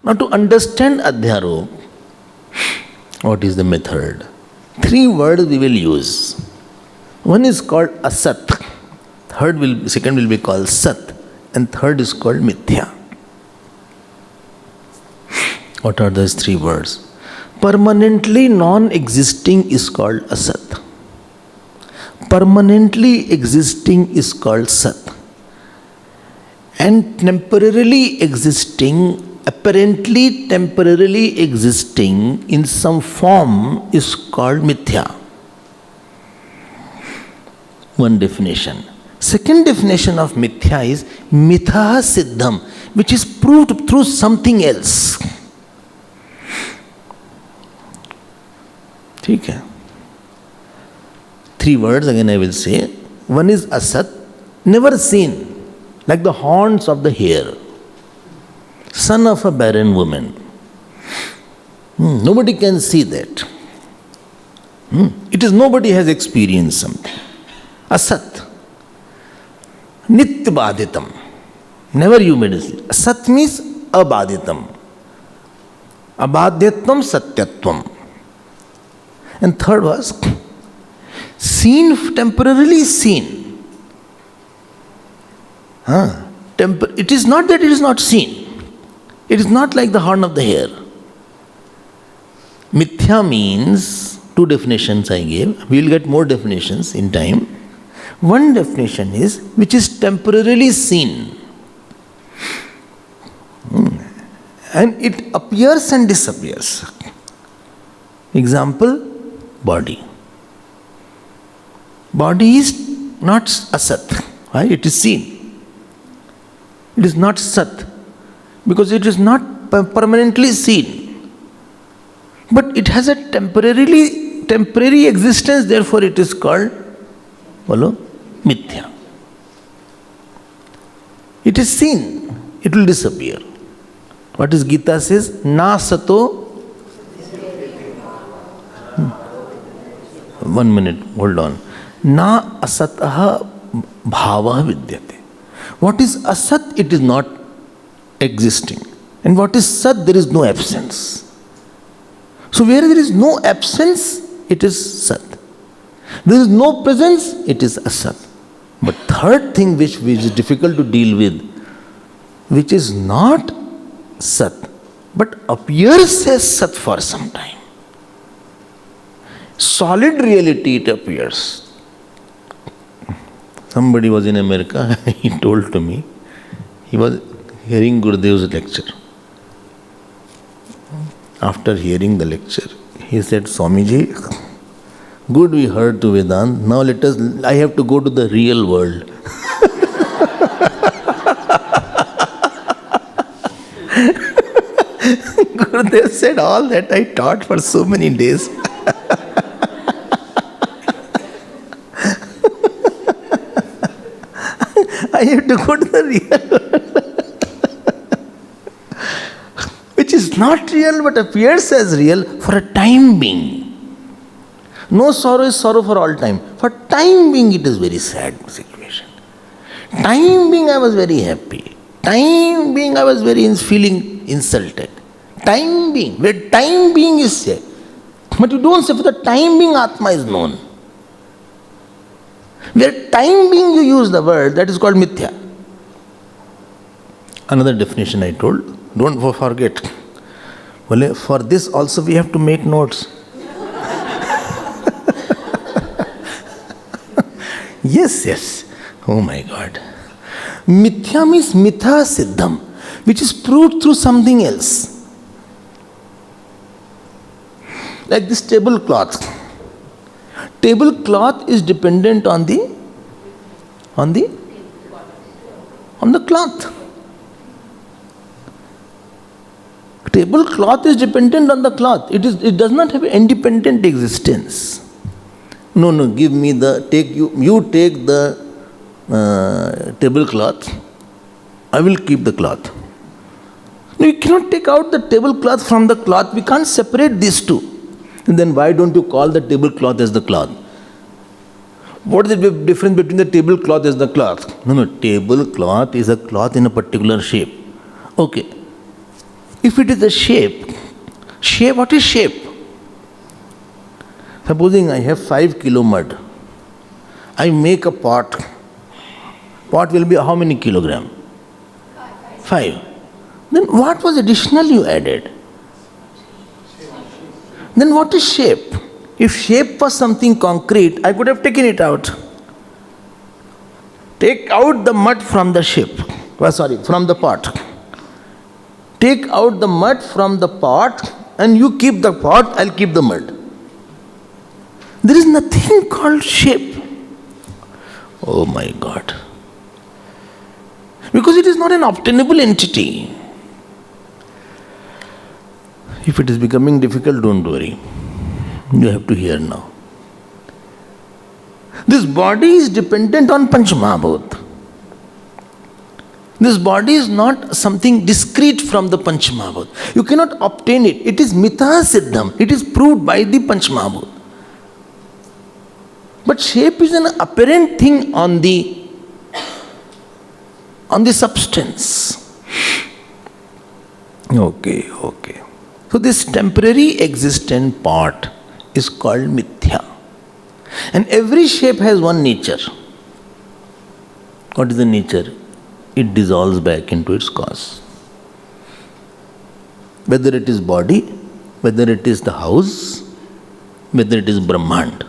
Now to understand Adhyarop, what is the method? 3 words we will use. One is called Asat, second will be called Sat, and third is called Mithya. What are those 3 words? Permanently non-existing is called Asat. Permanently existing is called Sat. And temporarily existing, apparently temporarily existing in some form is called Mithya. One definition. Second definition of Mithya is Mitha Siddham, which is proved through something else. ठीक है. 3 words again I will say. One is Asat, never seen, like the horns of the hare, son of a barren woman. Nobody can see that. It is nobody has experienced something. Asat. Nitya Baditam. Never you may see. Asat means Abaditam. Abadhyatvam Satyatvam. And third was seen, temporarily seen. It is not that it is not seen. It is not like the horn of the hare. Mithya means 2 definitions I gave. We will get more definitions in time. One definition is which is temporarily seen. And it appears and disappears. Example, body. Body is not asat. Right? It is seen. It is not sat. Because it is not permanently seen. But it has a temporary existence, therefore it is called Mithya. It is seen. It will disappear. What is Gita says? Na sato. 1 minute, hold on. Na asataha bhava vidyate. What is asat? It is not existing. And what is sat? There is no absence. So where there is no absence, it is sat. There is no presence, it is asat. But third thing which is difficult to deal with, which is not sat, but appears as sat for some time. Solid reality it appears. Somebody was in America, he told to me, he was hearing Gurudev's lecture. After hearing the lecture, he said, Swamiji, good we heard to Vedant, now I have to go to the real world. Gurudev said, all that I taught for so many days. I have to go to the real world. Which is not real but appears as real for a time being. No sorrow is sorrow for all time. For time being it is very sad situation. Time being I was very happy. Time being I was feeling insulted. Time being, where time being is said. But you don't say for the time being Atma is known. Where time being you use the word, that is called Mithya. Another definition I told, don't forget. Well, for this also we have to make notes. Yes. Oh my God. Mithya means Mitha Siddham, which is proved through something else. Like this tablecloth. Tablecloth is dependent on the cloth. Tablecloth is dependent on the cloth. It does not have an independent existence. No, give me you take the tablecloth. I will keep the cloth. No, you cannot take out the tablecloth from the cloth. We can't separate these two. And then why don't you call the tablecloth as the cloth? What is the difference between the tablecloth as the cloth? No, tablecloth is a cloth in a particular shape. Okay. If it is a shape, what is shape? Supposing I have 5 kilo mud, I make a pot. Pot will be how many kilogram? 5. Then what was additional you added? Then what is shape? If shape was something concrete, I could have taken it out. Take out the mud from the shape. From the pot. Take out the mud from the pot and you keep the pot, I'll keep the mud. There is nothing called shape. Oh my God. Because it is not an obtainable entity. If it is becoming difficult, don't worry. You have to hear now. This body is dependent on Panchamahabhut. This body is not something discrete from the Panchamahabhut. You cannot obtain it. It is mitha siddham. It is proved by the Panchamahabhut. But shape is an apparent thing on the substance. Okay. So this temporary existent part is called mithya. And every shape has one nature. What is the nature? It dissolves back into its cause. Whether it is body, whether it is the house, whether it is Brahmand.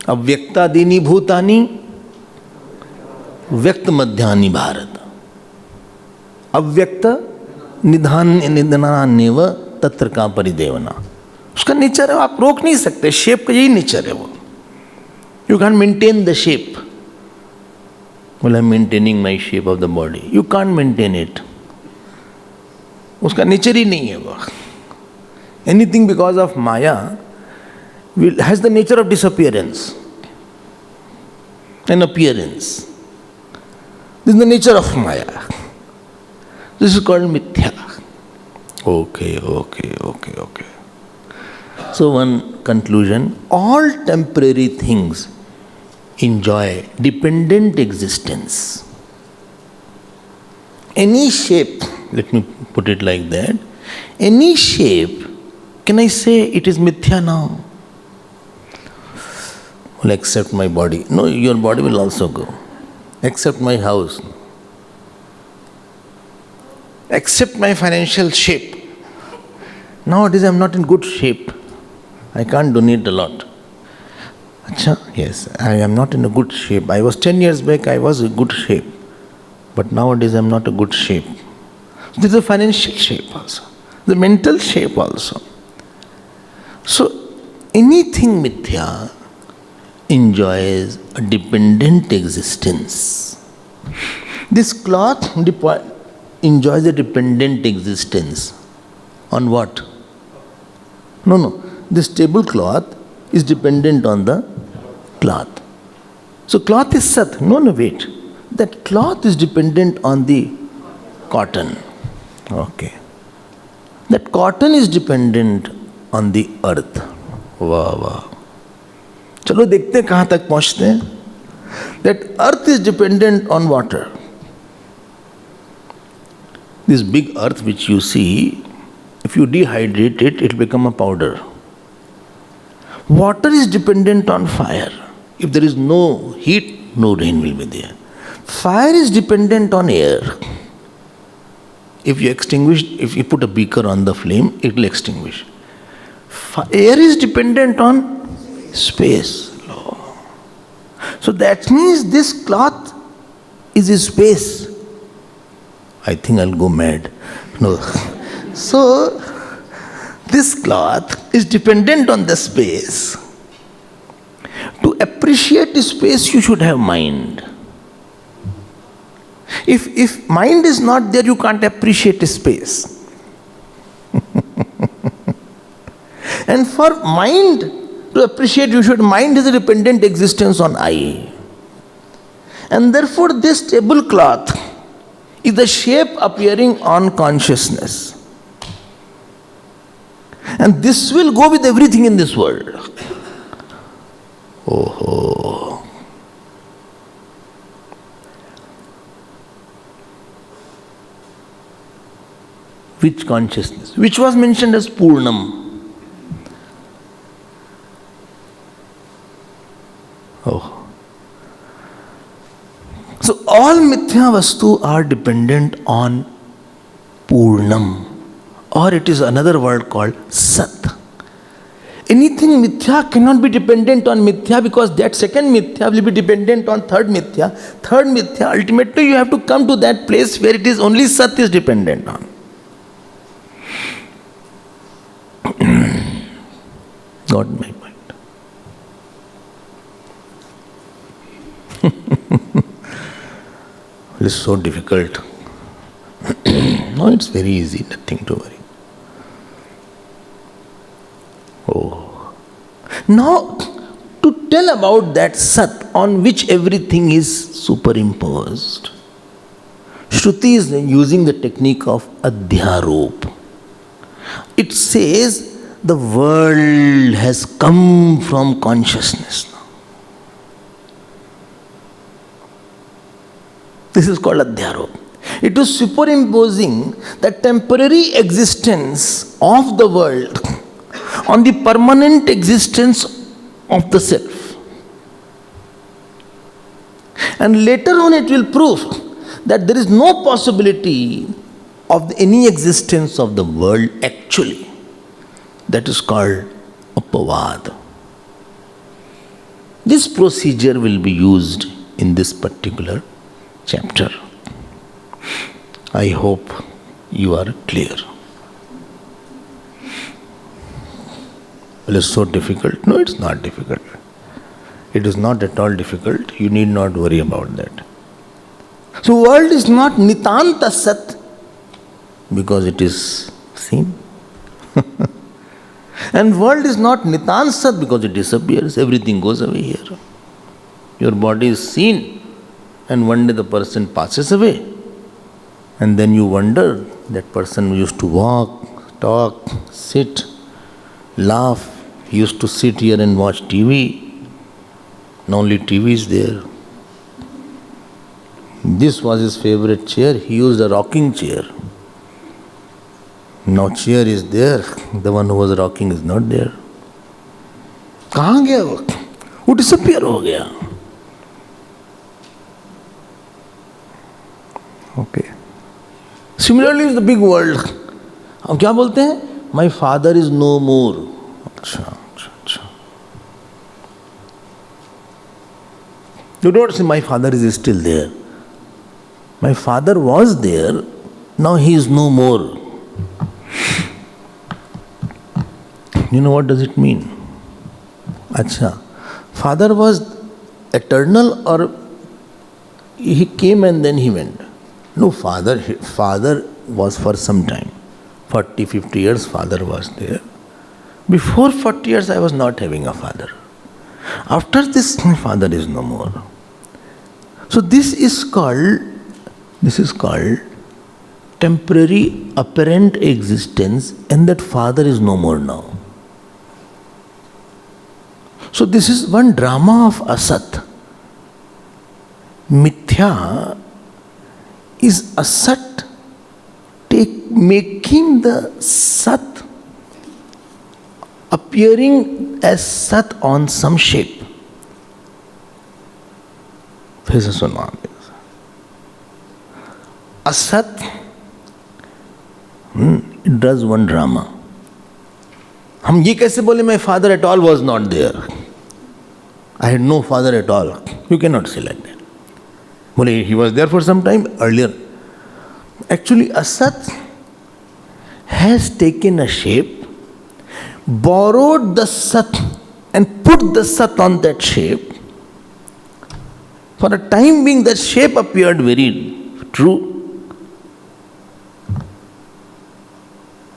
Avyaktadini bhutani, व्यक्त मध्यानि भारत. अव्यक्त निधनान्यव तत्र का परिदेवना. उसका nature है, आप रोक नहीं सकते. शेप का यही नेचर है वो. You can maintain the shape. Well, I'm maintaining my shape of the body. You can't maintain it. उसका नेचर ही नहीं है वो. Anything because of Maya has the nature of disappearance and appearance. This is the nature of Maya. This is called mithya. Okay. So one conclusion, all temporary things enjoy dependent existence. Any shape, let me put it like that, any shape, can I say it is mithya now? Well, except my body. No, your body will also go. Except my house. Except my financial shape. Nowadays I am not in good shape. I can't donate a lot. Achha, yes, I am not in a good shape. I was 10 years back, I was in good shape. But nowadays I am not in good shape. This is a financial shape also. The mental shape also. So, anything mithya enjoys a dependent existence. This cloth enjoys a dependent existence. On what? No. This tablecloth is dependent on the cloth. So cloth is sat. No, wait. That cloth is dependent on the cotton. Okay. That cotton is dependent on the earth. वाह. चलो देखते हैं कहाँ तक पहुँचते हैं. That earth is dependent on water. This big earth which you see, if you dehydrate it, it will become a powder. Water is dependent on fire. If there is no heat, no rain will be there. Fire is dependent on air. If you put a beaker on the flame, it will extinguish. Air is dependent on space. So that means this cloth is a space. I think I'll go mad. No. So, this cloth is dependent on the space. To appreciate space, you should have mind. If mind is not there, you can't appreciate space. And for mind to appreciate, mind has a dependent existence on I. And therefore, this tablecloth is the shape appearing on consciousness. And this will go with everything in this world. Oh. Which consciousness? Which was mentioned as Purnam. Oh. So all mithya vastu are dependent on Purnam, or it is another word called Sat. Anything mithya cannot be dependent on mithya, because that second mithya will be dependent on third mithya. Third mithya, ultimately you have to come to that place where it is only Sat is dependent on. Got my point. It is so difficult. No, it's very easy, nothing to worry. Oh. Now, to tell about that Sat on which everything is superimposed, Shruti is using the technique of Adhyarop. It says the world has come from consciousness now. This is called Adhyarop. It is superimposing the temporary existence of the world on the permanent existence of the self. And later on it will prove that there is no possibility of any existence of the world actually. That is called Upavad. This procedure will be used in this particular chapter. I hope you are clear. Well, it's so difficult. No, it's not difficult. It is not at all difficult. You need not worry about that. So world is not Nitanta Sat because it is seen. And world is not Nitan Sat because it disappears. Everything goes away here. Your body is seen and one day the person passes away. And then you wonder, that person used to walk, talk, sit, laugh. He used to sit here and watch TV. Now only TV is there. This was his favorite chair. He used a rocking chair. Now chair is there. The one who was rocking is not there. कहाँ गया वो? वो disappear हो गया. Okay. Similarly is the big world. हम क्या बोलते हैं? My father is no more. अच्छा. You don't say my father is still there. My father was there. Now he is no more. You know what does it mean? Acha. Father was eternal or he came and then he went? No, father was for some time. 40, 50 years father was there. Before 40 years I was not having a father. After this my father is no more. So this is called temporary apparent existence, and that father is no more now. So this is one drama of Asat. Mithya is Asat making the Sat appearing as Sat on some shape. फिर से सुनो आप. Asat it does one drama. हम ये कैसे बोले my father at all was not there? I had no father at all. You cannot say like that. बोले he was there for some time earlier. Actually Asat has taken a shape, borrowed the Sat and put the Sat on that shape. For a time being that shape appeared very true.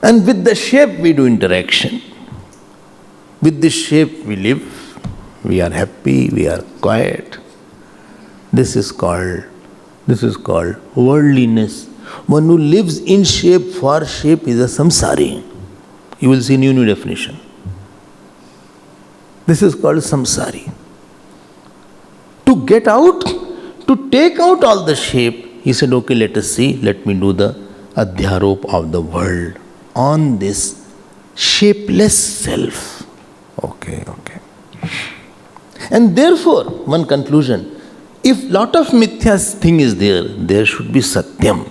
And with the shape we do interaction. With this shape we live, we are happy, we are quiet. This is called worldliness. One who lives in shape for shape is a samsari. You will see new definition. This is called samsari. To get out, to take out all the shape, he said, okay, let us see, let me do the adhyarop of the world on this shapeless self. Okay. And therefore, one conclusion, if lot of mithya thing is there, there should be Satyam.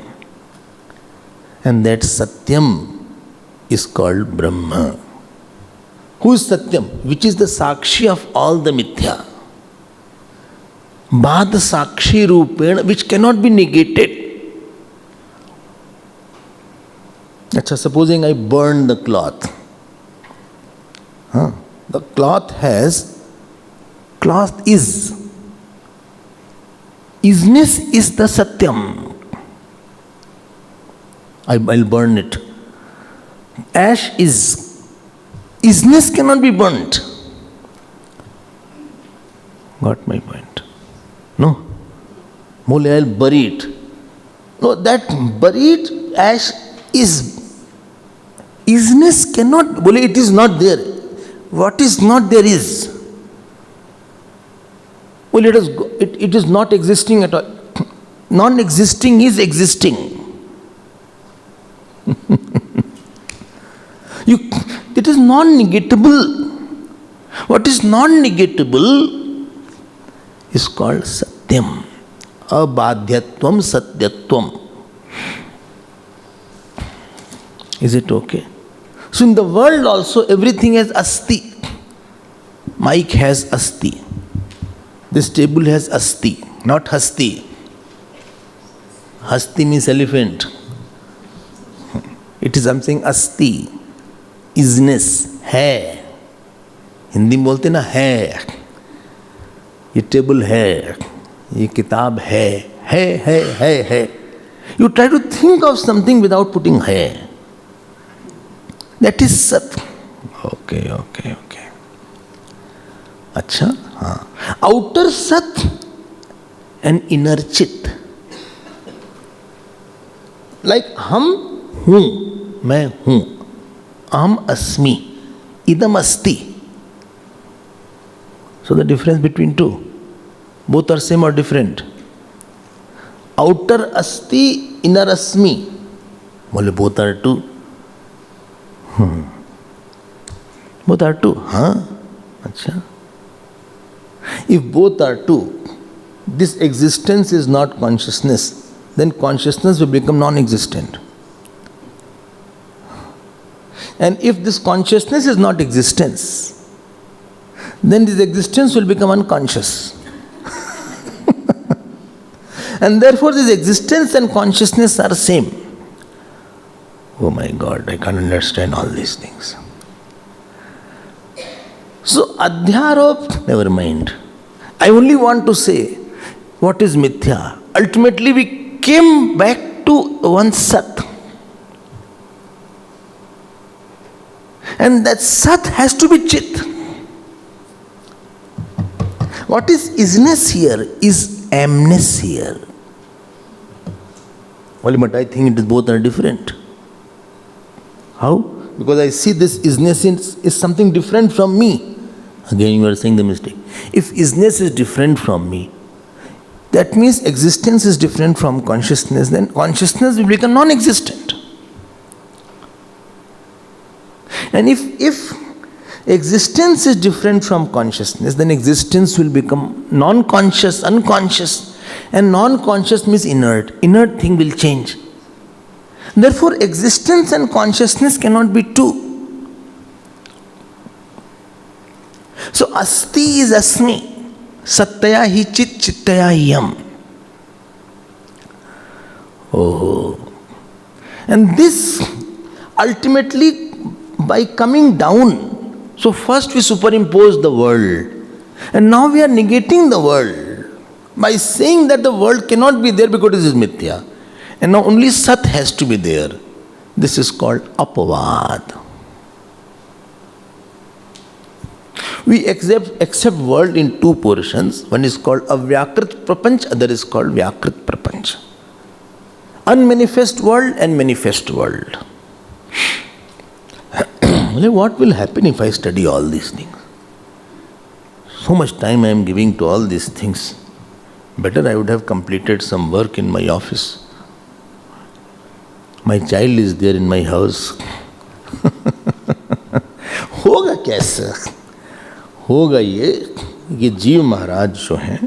And that Satyam is called Brahma. Who is Satyam? Which is the Sakshi of all the mithya. Bad Sakshi Rupena, which cannot be negated. Achha, supposing I burn the cloth. The cloth is. Isness is the Satyam. I'll burn it. Ash is. Isness cannot be burnt. Got my point? No. Mole, I'll bury it. No, that buried ash is. Isness cannot. Bole, it is not there. What is not there is. Well, it is not existing at all. Non-existing is existing. It is non-negatable. What is non-negatable is called Satyam. Abadhyatvam Satyatvam. Is it okay? So in the world also everything has Asti. Mic has Asti. This table has Asti, not Hasti. Hasti means elephant. It is something Asti. Isness, है. हिंदी में बोलते ना है. ये table है. ये किताब है. You try to think of something without putting है. That is Sat. Okay. अच्छा, हाँ. Outer Sat and inner Chit. Like हम हूँ, मैं हूँ. Aham asmi, idam asti. So the difference between two, both are same or different. Outer asti, inner asmi. Bole both are two. Both are two. Acha. If both are two, this existence is not consciousness, then consciousness will become non-existent. And if this consciousness is not existence, then this existence will become unconscious. And therefore this existence and consciousness are same. Oh my God, I can't understand all these things. So adhyarop, never mind. I only want to say, what is mithya? Ultimately we came back to one Sat. And that Sat has to be Chit. What is isness here is amness here. Well, but I think both are different. How? Because I see this isness is something different from me. Again, you are saying the mistake. If isness is different from me, that means existence is different from consciousness, then consciousness will become non-existent. And if existence is different from consciousness, then existence will become non-conscious, unconscious. And non-conscious means inert. Inert thing will change. Therefore, existence and consciousness cannot be two. So, asti is asmi. Sattaya hi chit, chittaya hi yam. Oh. And this ultimately by coming down. So first we superimpose the world. And now we are negating the world. By saying that the world cannot be there because it is mithya. And now only Sat has to be there. This is called apavad. We accept world in two portions. One is called avyakrit prapanch, other is called vyakrit prapanch. Unmanifest world and manifest world. What will happen if I study all these things? So much time I am giving to all these things. Better I would have completed some work in my office. My child is there in my house. होगा कैसे? होगा ये कि जीव महाराज जो हैं,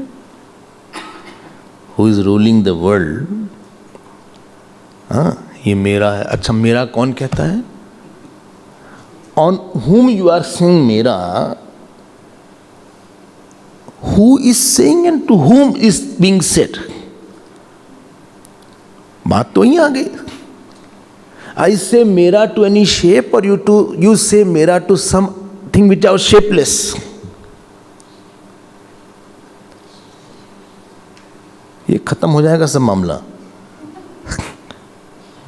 who is ruling the world, हाँ, ये मेरा है। अच्छा, मेरा कौन कहता है? On whom you are saying मेरा, who is saying and to whom is being said? बात तो ही आ गई। I say मेरा to any shape or you say मेरा to something which are shapeless. ये खत्म हो जाएगा सब मामला।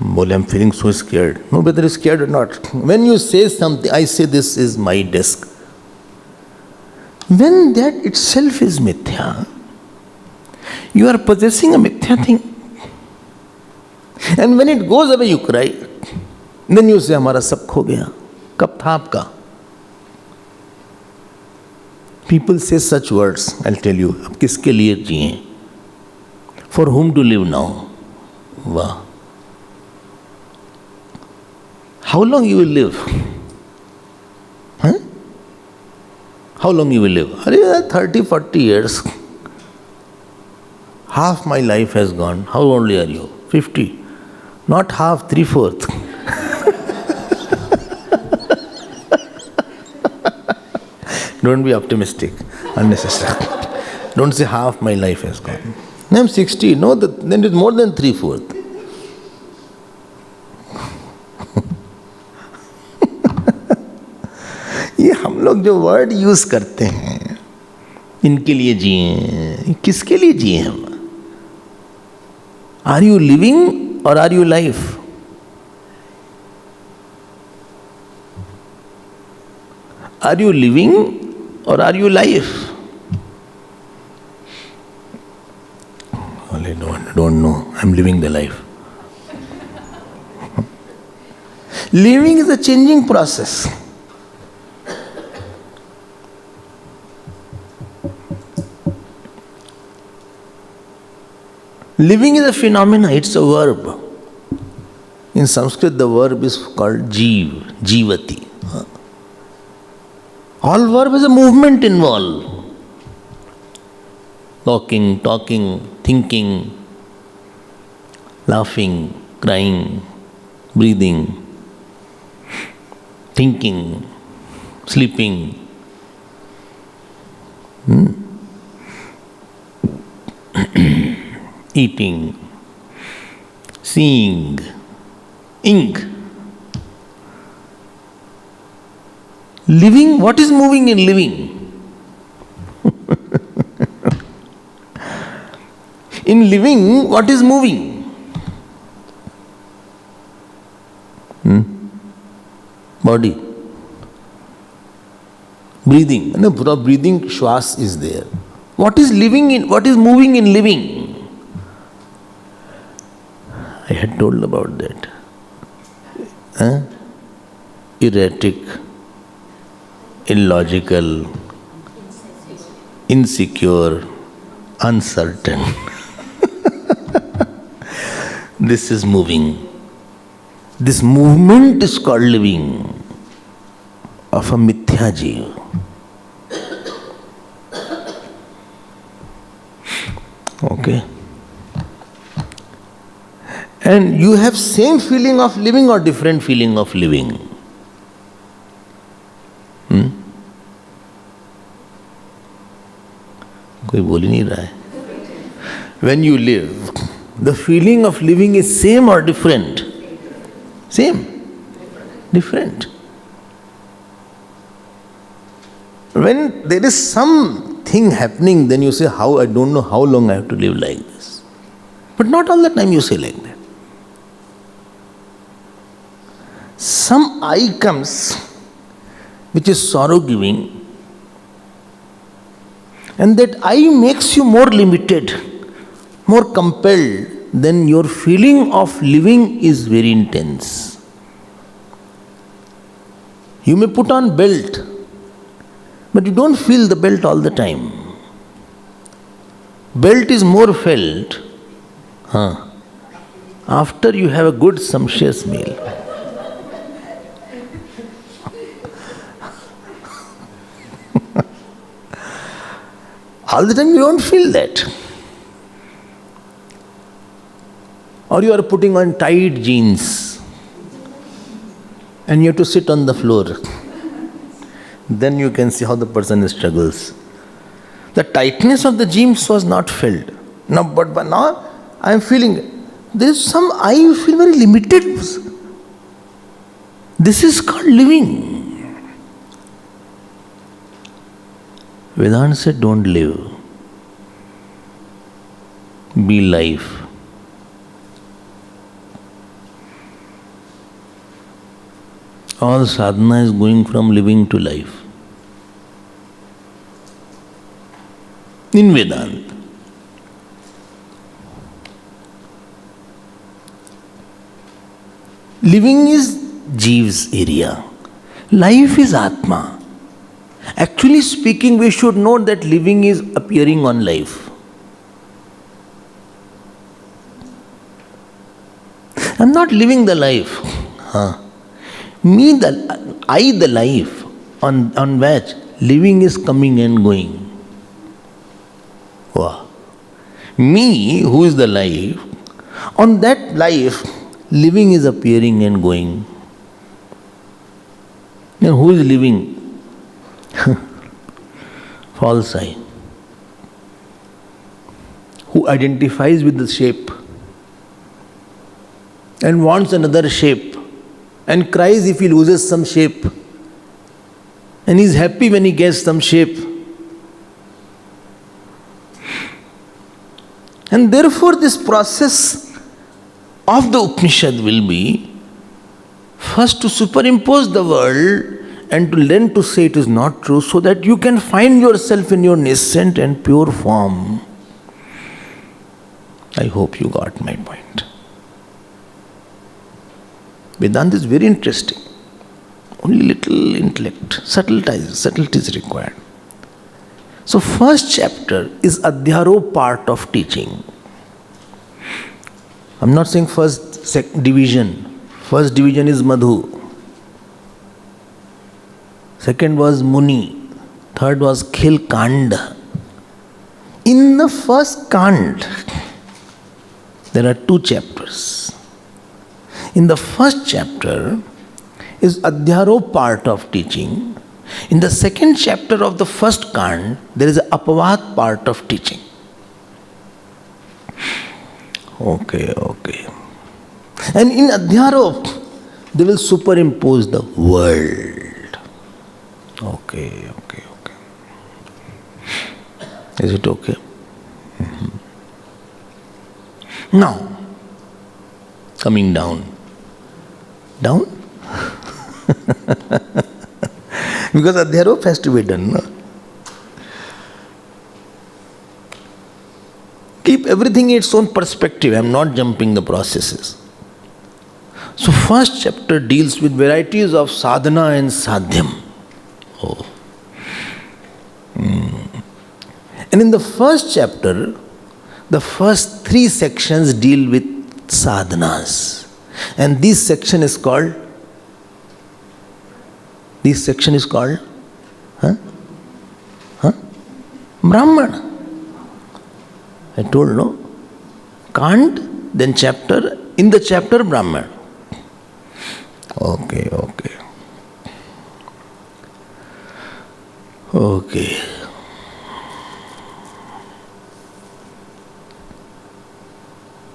बोले I'm feeling so scared. No, whether you're scared or not. When you say something, I say this is my desk. When that itself is mithya, you are possessing a mithya thing. And when it goes away, you cry. Then you say हमारा सब खो गया। कब था आपका? People say such words. I'll tell you. अब किसके लिए जिए? For whom to live now? वाह। How long you will live? Huh? How long you will live? 30, 40 years. Half my life has gone. How old are you? 50. Not half, 3/4. Don't be optimistic, unnecessary. Don't say half my life has gone. I'm 60. No, then it's more than 3/4. ये हम लोग जो word use करते हैं, इनके लिए जिए, किसके लिए जिए हम? आर यू लिविंग और are you life? Are you living और are you life? Don't know. I'm living the life. Living is a changing process. Living is a phenomena, it's a verb. In Sanskrit, the verb is called jeev, jeevati. All verb has a movement involved. Walking, talking, thinking, laughing, crying, breathing, thinking, sleeping. Eating, seeing, ink. Living, what is moving in living? In living, what is moving? Body. Breathing. No, breathing, shwas is there. What is living in, what is moving in living? I had told about that. Erratic, illogical, insecure, uncertain. This is moving. This movement is called living of a mithya jiva. Okay. And you have same feeling of living or different feeling of living? कोई बोल ही नहीं रहा है. When you live, the feeling of living is same or different? Same. Different. When there is something happening, then you say, how, I don't know how long I have to live like this. But not all the time you say like that. Some I comes, which is sorrow giving, and that I makes you more limited, more compelled, then your feeling of living is very intense. You may put on belt, but you don't feel the belt all the time. Belt is more felt after you have a good sumptuous meal. All the time you don't feel that. Or you are putting on tight jeans and you have to sit on the floor. Then you can see how the person struggles. The tightness of the jeans was not felt. Now, but now I am feeling there is some, I feel very limited. This is called living. Vedanta said, don't live. Be life. All sadhana is going from living to life. In Vedanta. Living is Jeev's area. Life is Atma. Actually speaking, we should know that living is appearing on life. I am not living the life. I the life on which living is coming and going. Wow. Me, who is the life, on that life, living is appearing and going. Now who is living? False I. Who identifies with the shape and wants another shape and cries if he loses some shape and is happy when he gets some shape. And therefore this process of the Upanishad will be first to superimpose the world and to learn to say it is not true, so that you can find yourself in your nascent and pure form. I hope you got my point. Vedanta is very interesting. Only little intellect, subtlety is required. So first chapter is Adhyaro part of teaching. I'm not saying first division. First division is Madhu. Second was Muni. Third was Khil Kanda. In the first Kand, there are 2 chapters. In the first chapter is Adhyaro part of teaching. In the second chapter of the first Kand, there is an Apavad part of teaching. Okay. And in Adhyaro, they will superimpose the world. Okay. Is it okay? Now, coming down. Down? Because Adhyarop has to be done, no? Keep everything in its own perspective. I am not jumping the processes. So first chapter deals with varieties of sadhana and sadhyam. And in the first chapter, the first 3 sections deal with sadhanas. And this section is called Brahmana. I told, no? Kand, then chapter, in the chapter Brahmana. Okay.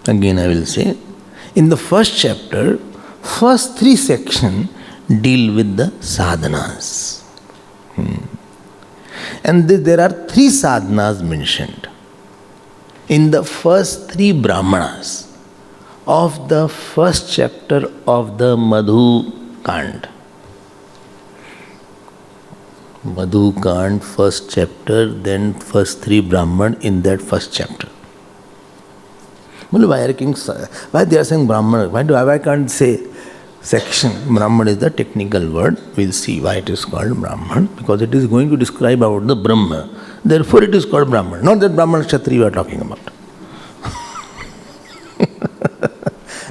Again I will say, in the first chapter, first 3 sections deal with the sadhanas. And there are 3 sadhanas mentioned in the first 3 brahmanas of the first chapter of the Madhu Kand. Madhu Kand, first chapter, then first 3 Brahman in that first chapter. Why they are saying Brahman? Why can't say section? Brahman is the technical word. We'll see why it is called Brahman. Because it is going to describe about the Brahma. Therefore it is called Brahman. Not that Brahman Kshatriya we are talking about.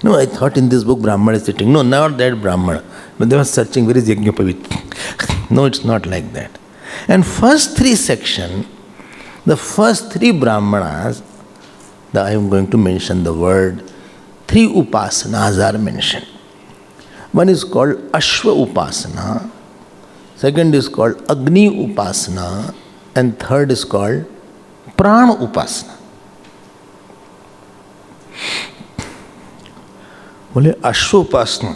No, I thought in this book Brahmana is sitting. No, not that Brahmana. But they were searching, where is Yajñapavit? No, it's not like that. And first three section, the first three Brahmanas, I am going to mention the word, three upasanas are mentioned. One is called Ashwa Upasana, second is called Agni Upasana, and third is called Prana Upasana. बोले अश्व उपासना,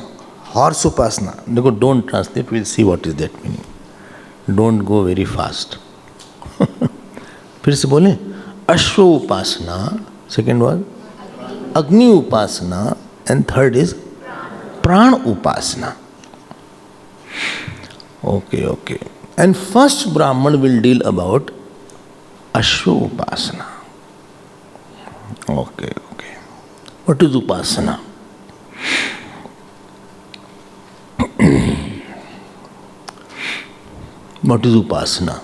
horse उपासना. देखो, don't translate, will see what is that meaning. Don't go very fast. फिर से बोले अश्व उपासना, second was अग्नि उपासना, and third is prana upasana. Okay okay. And first Brahmana will deal about ashva upasana. Okay okay. What is upasana? What is upasana?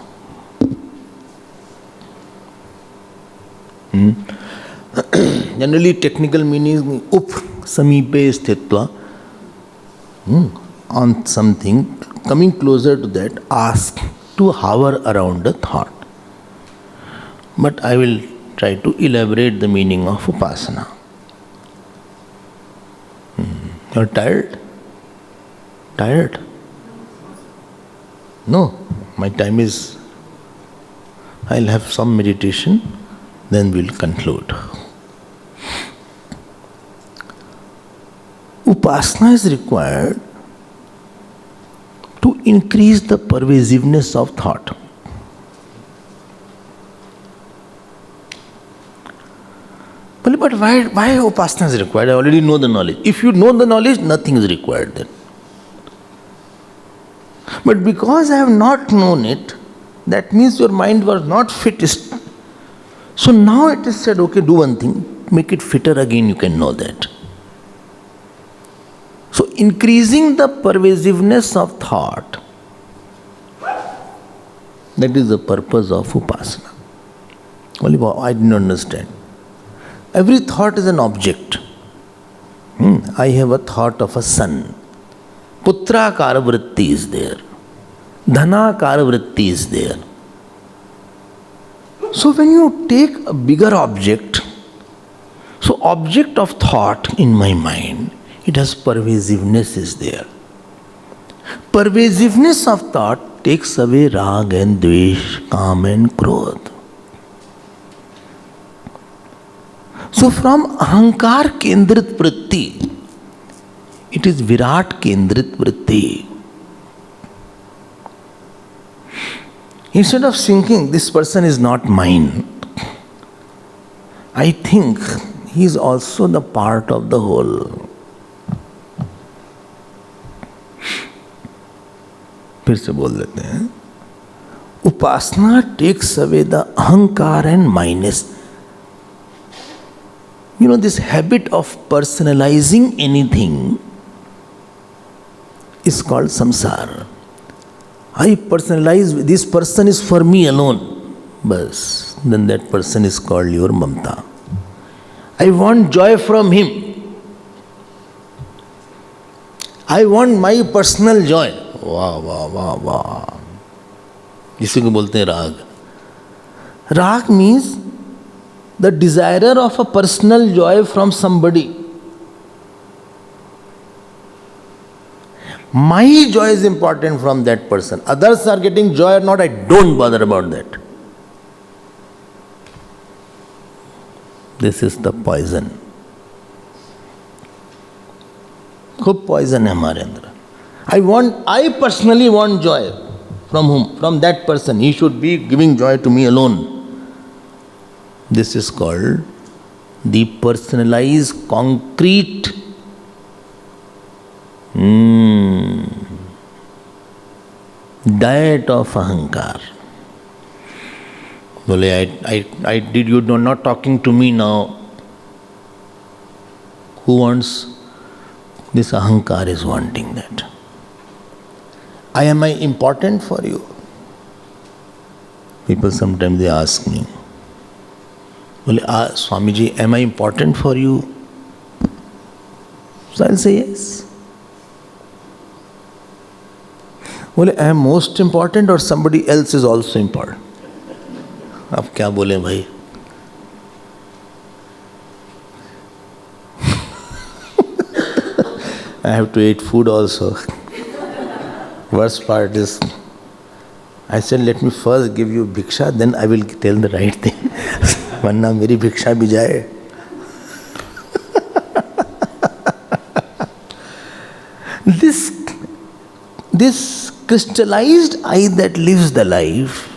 Generally, technical meaning is up, samipe sthitva, on something, coming closer to that, ask to hover around the thought. But I will try to elaborate the meaning of upasana. You are tired? Tired? No, my time is, I'll have some meditation, then we'll conclude. Upasana is required to increase the pervasiveness of thought. But why upasana is required? I already know the knowledge. If you know the knowledge, nothing is required then. But because I have not known it, that means your mind was not fit. So now it is said, okay, do one thing, make it fitter again, you can know that. So increasing the pervasiveness of thought, that is the purpose of upasana. Only I didn't understand. Every thought is an object. I have a thought of a son. Putrakara vritti is there. Dhanakara vritti is there. So when you take a bigger object, so object of thought in my mind, it has pervasiveness is there. Pervasiveness of thought takes away rag and dvesh, kam and krodh. So from ahankar kendrit vritti, it is virat kendrit vritti. Instead of thinking this person is not mine, I think he is also the part of the whole. फिर से बोल देते हैं. Upasana takes away the ahankar and minus. You know, this habit of personalizing anything is called samsara. I personalize, this person is for me alone. Bas, then that person is called your mamta. I want joy from him. I want my personal joy. वाह वाह वाह वाह. इसी को बोलते हैं राग. Rag means the desirer of a personal joy from somebody. My joy is important from that person. Others are getting joy or not, I don't bother about that. This is the poison. खूब poison है हमारे अंदर. I personally want joy. From whom? From that person. He should be giving joy to me alone. This is called the personalized, concrete diet of ahankar. I did, you are not talking to me now. Who wants? This ahankar is wanting that. Am I important for you? People sometimes they ask me, Swamiji, am I important for you? So I'll say yes. बोले I am most important or somebody else is also important? अब क्या बोले भाई? I have to eat food also. Worst part is, I said, let me first give you bhiksha, then I will tell the right thing. वरना मेरी भिक्षा भी जाए. This crystallized I that lives the life,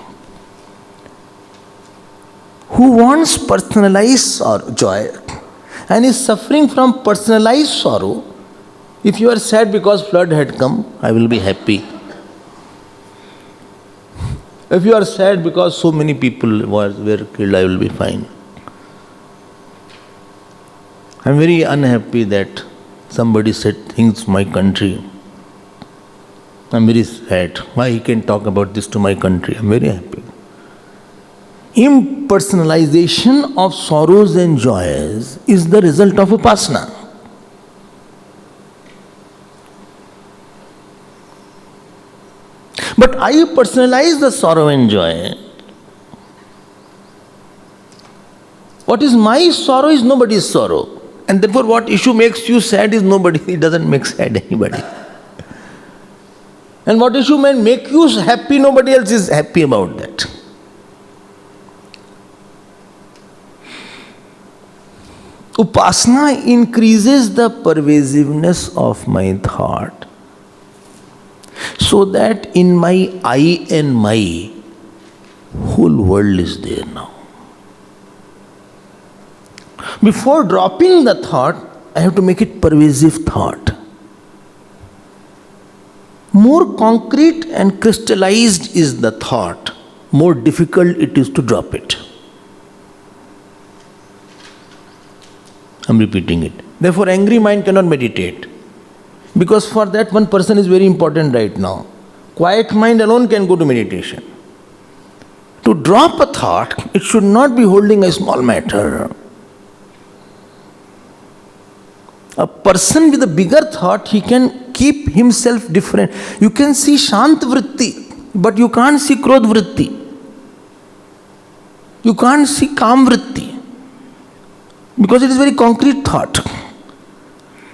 who wants personalized joy and is suffering from personalized sorrow. If you are sad because flood had come, I will be happy. If you are sad because so many people were killed, I will be fine. I am very unhappy that somebody said things to my country. I am very sad. Why he can talk about this to my country? I am very happy. Impersonalization of sorrows and joys is the result of upasana. But I personalize the sorrow and joy. What is my sorrow is nobody's sorrow. And therefore what issue makes you sad is nobody. It doesn't make sad anybody. And what issue may make you happy, nobody else is happy about that. Upasana increases the pervasiveness of my thought, so that in my I and my, whole world is there now. Before dropping the thought, I have to make it pervasive thought. More concrete and crystallized is the thought, more difficult it is to drop it. I am repeating it. Therefore, angry mind cannot meditate. Because for that one person is very important right now. Quiet mind alone can go to meditation. To drop a thought, it should not be holding a small matter. A person with a bigger thought, he can keep himself different. You can see Shant Vritti, but you can't see Krodh Vritti. You can't see Kam Vritti. Because it is very concrete thought.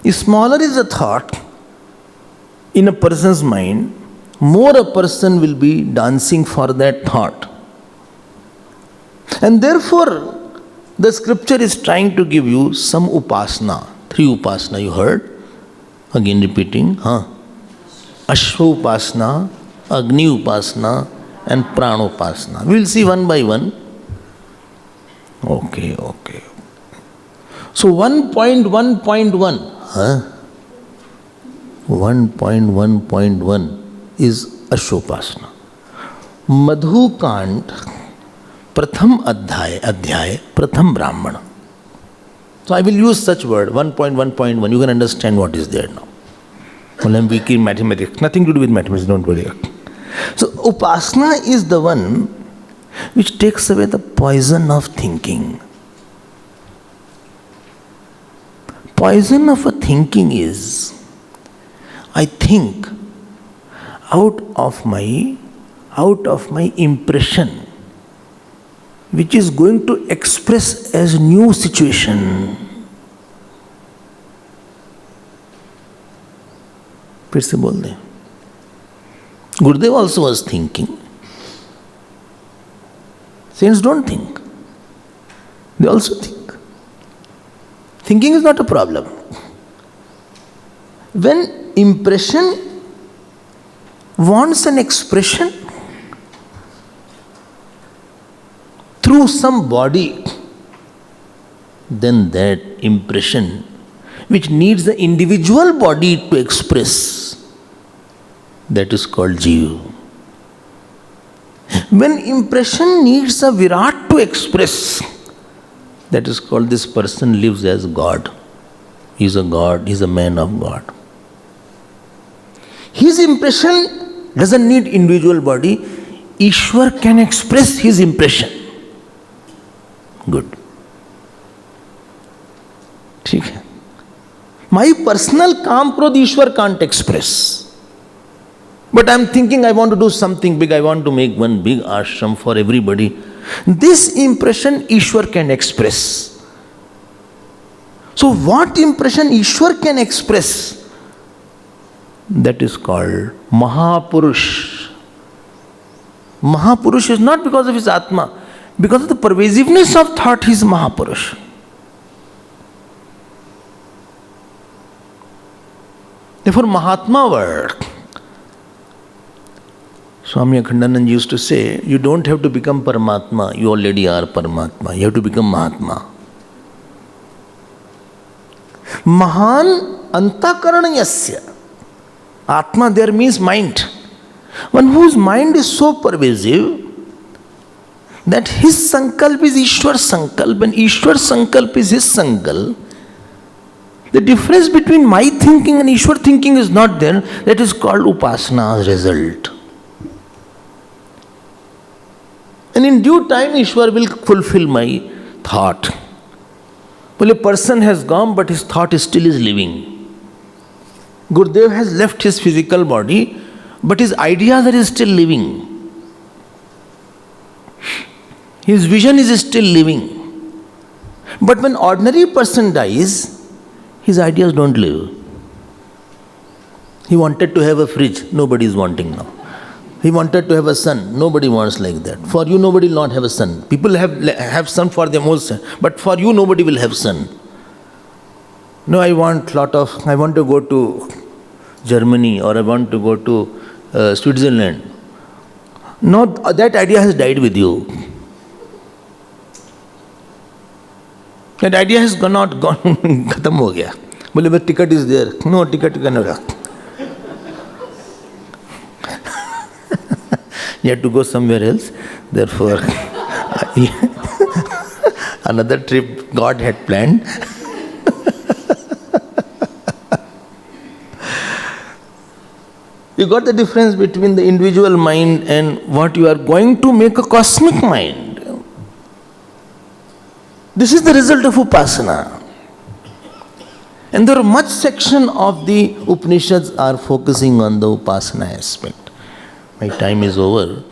If smaller is the thought in a person's mind, more a person will be dancing for that thought. And therefore, the scripture is trying to give you some upasana. 3 upasana you heard. Again repeating. Ashwa upasana, Agni upasana and Prana upasana. We will see one by one. Okay. So 1.1.1. 1.1.1 is Ashopasana. Madhu Kand, Pratham Adhyay, Pratham Brahmana. So I will use such word, 1.1.1. You can understand what is there now. Well, I'm weak in mathematics. Nothing to do with mathematics, don't worry. So Upasana is the one which takes away the poison of thinking. Poison of a thinking is, I think out of my impression, which is going to express as new situation. फिर से बोल दें. Gurudev also was thinking. Saints don't think. They also think. Thinking is not a problem. When impression wants an expression through some body, then that impression, which needs the individual body to express, that is called Jiva. When impression needs a Virat to express, that is called, this person lives as God. He is a God, he is a man of God. His impression doesn't need individual body. Ishwar can express his impression. Good. ठीक है. My personal काम क्रोध ईश्वर can't express. But I'm thinking I want to do something big, I want to make one big ashram for everybody. This impression Ishwar can express. So what impression Ishwar can express? That is called Mahapurush. Mahapurush is not because of his Atma, because of the pervasiveness of thought he is Mahapurush. Therefore Mahatma word, Swami Akhandanand used to say, you don't have to become Paramatma, you already are Paramatma. You have to become Mahatma. Mahan antakaranayasya. Atma there means mind. One whose mind is so pervasive that his sankalp is Ishwar sankalp and Ishwar sankalp is his sankalp. The difference between my thinking and Ishwar thinking is not there. That is called upasana's result. And in due time, Ishwar will fulfill my thought. Well, a person has gone, but his thought still is living. Gurudev has left his physical body, but his ideas are still living. His vision is still living. But when ordinary person dies, his ideas don't live. He wanted to have a fridge, nobody is wanting now. He wanted to have a son. Nobody wants like that. For you, nobody will not have a son. People have son for their own son. But for you, nobody will have son. No, I want to go to Germany or I want to go to Switzerland. No, that idea has died with you. That idea has gone, khatam ho gaya. Bole, but ticket is there. No, ticket cannot. You have to go somewhere else. Therefore, another trip God had planned. You got the difference between the individual mind and what you are going to make a cosmic mind. This is the result of Upasana. And there are much section of the Upanishads are focusing on the Upasana aspect. My time is over.